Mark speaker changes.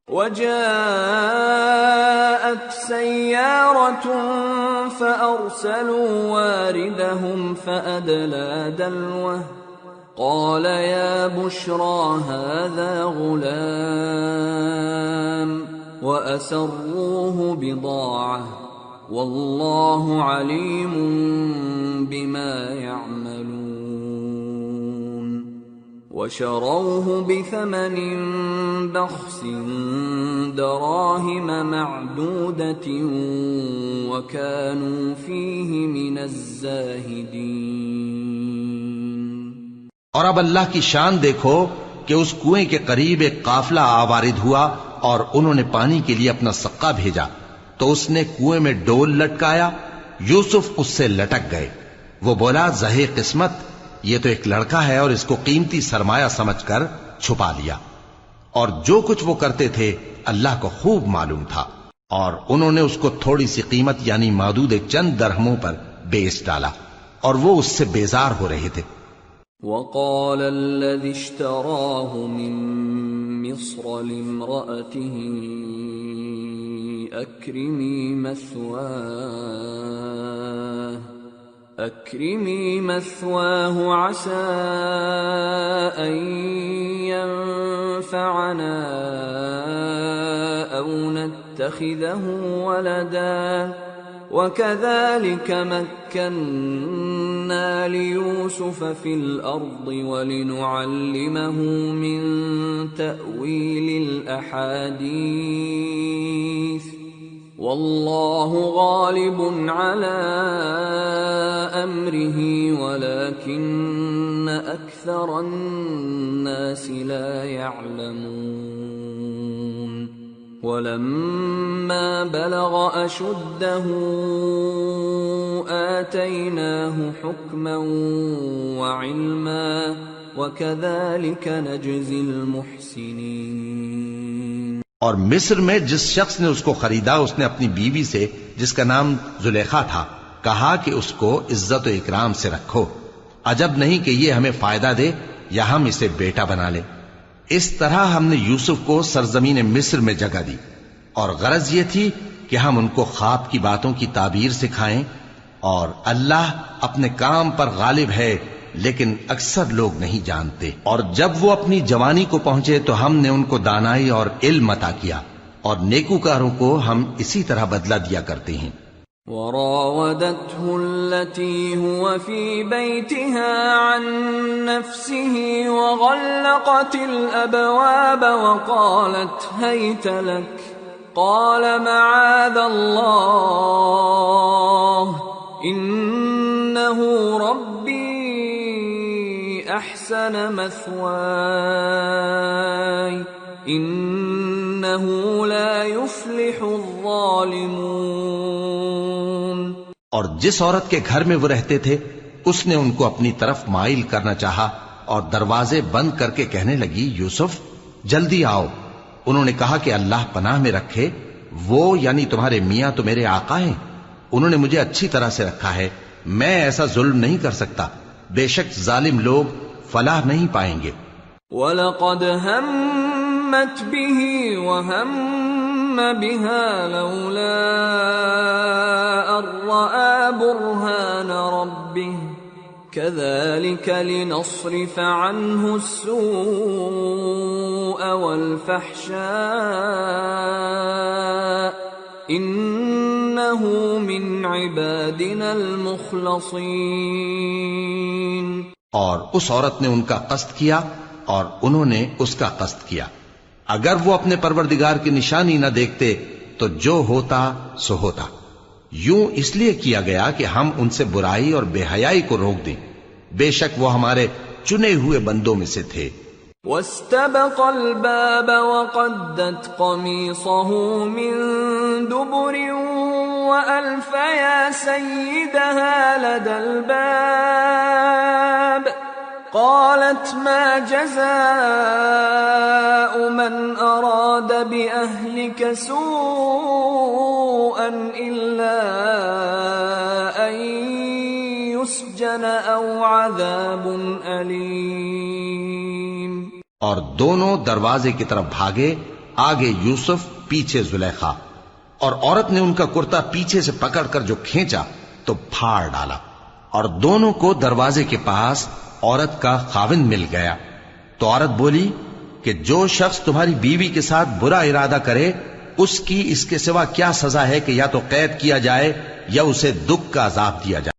Speaker 1: وجاءت سيارة فأرسلوا واردهم فأدلى دلوه قال يا بشرى هذا غلام وأسروه بضاعة والله عليم بما يعملون وشروه بثمن بخس دراهم معدودة وكانوا فيه من الزاهدين۔
Speaker 2: اور اب اللہ کی شان دیکھو کہ اس کنویں کے قریب ایک قافلہ آوارد ہوا اور انہوں نے پانی کے لیے اپنا سقا بھیجا تو اس نے کنویں میں ڈول لٹکایا، یوسف اس سے لٹک گئے۔ وہ بولا زہے قسمت، یہ تو ایک لڑکا ہے اور اس کو قیمتی سرمایہ سمجھ کر چھپا لیا۔ اور جو کچھ وہ کرتے تھے اللہ کو خوب معلوم تھا، اور انہوں نے اس کو تھوڑی سی قیمت یعنی معدود چند درہموں پر بیچ ڈالا، اور وہ اس سے بیزار ہو رہے تھے۔
Speaker 1: وقال الذي اشتراه من مصر لامرأته أكرمي مثواه عسى أن ينفعنا أو نتخذه ولدا وكذلك مكنا ليوسف في الأرض ولنعلمه من تأويل الأحاديث والله غالب على أمره ولكن أكثر الناس لا يعلمون ولما بلغ أشده آتيناه حكما وعلما وكذلك نجزي المحسنين۔
Speaker 2: اور مصر میں جس شخص نے اس کو خریدا اس نے اپنی بیوی سے جس کا نام زلیخا تھا کہا کہ اس کو عزت و اکرام سے رکھو، عجب نہیں کہ یہ ہمیں فائدہ دے یا ہم اسے بیٹا بنا لیں۔ اس طرح ہم نے یوسف کو سرزمین مصر میں جگہ دی، اور غرض یہ تھی کہ ہم ان کو خواب کی باتوں کی تعبیر سکھائیں، اور اللہ اپنے کام پر غالب ہے لیکن اکثر لوگ نہیں جانتے۔ اور جب وہ اپنی جوانی کو پہنچے تو ہم نے ان کو دانائی اور علم عطا کیا، اور نیکوکاروں کو ہم اسی طرح بدلہ دیا کرتے ہیں۔
Speaker 1: وراودته التي هو في بيتها عن نفسه وغلقت الأبواب وقالت هيت لك قال معاذ الله إنه ربي أحسن مثواي إنه لا يفلح الظالمون۔
Speaker 2: اور جس عورت کے گھر میں وہ رہتے تھے اس نے ان کو اپنی طرف مائل کرنا چاہا اور دروازے بند کر کے کہنے لگی یوسف جلدی آؤ۔ انہوں نے کہا کہ اللہ پناہ میں رکھے، وہ یعنی تمہارے میاں تو میرے آقا ہیں، انہوں نے مجھے اچھی طرح سے رکھا ہے، میں ایسا ظلم نہیں کر سکتا، بے شک ظالم لوگ فلاح نہیں پائیں گے۔
Speaker 1: وَلَقَدْ هَمَّتْ بِهِ وَهَمَّ بِهَا لَوْلَا أَن رَّأَىٰ بُرْهَانَ رَبِّهِ كَذَٰلِكَ لِنَصْرِفَ عَنْهُ السُّوءَ وَالْفَحْشَاءَ إِنَّهُ مِنْ عِبَادِنَا الْمُخْلَصِينَ۔
Speaker 2: اور اس عورت نے ان کا قصد کیا اور انہوں نے اس کا قصد کیا، اگر وہ اپنے پروردگار کی نشانی نہ دیکھتے تو جو ہوتا سو ہوتا۔ یوں اس لیے کیا گیا کہ ہم ان سے برائی اور بے حیائی کو روک دیں، بے شک وہ ہمارے چنے ہوئے بندوں میں سے تھے۔
Speaker 1: واستبق الباب وقدت قميصه من دبر وألف يا سيدها لدى الباب قالت ما جزاء من أراد بأهلك سوءا إلا أن يسجن أو عذاب أليم۔
Speaker 2: اور دونوں دروازے کی طرف بھاگے آگے یوسف پیچھے زلیخا، اور عورت نے ان کا کرتا پیچھے سے پکڑ کر جو کھینچا تو پھاڑ ڈالا، اور دونوں کو دروازے کے پاس عورت کا خاوند مل گیا۔ تو عورت بولی کہ جو شخص تمہاری بیوی کے ساتھ برا ارادہ کرے اس کی اس کے سوا کیا سزا ہے کہ یا تو قید کیا جائے یا اسے دکھ کا عذاب دیا جائے۔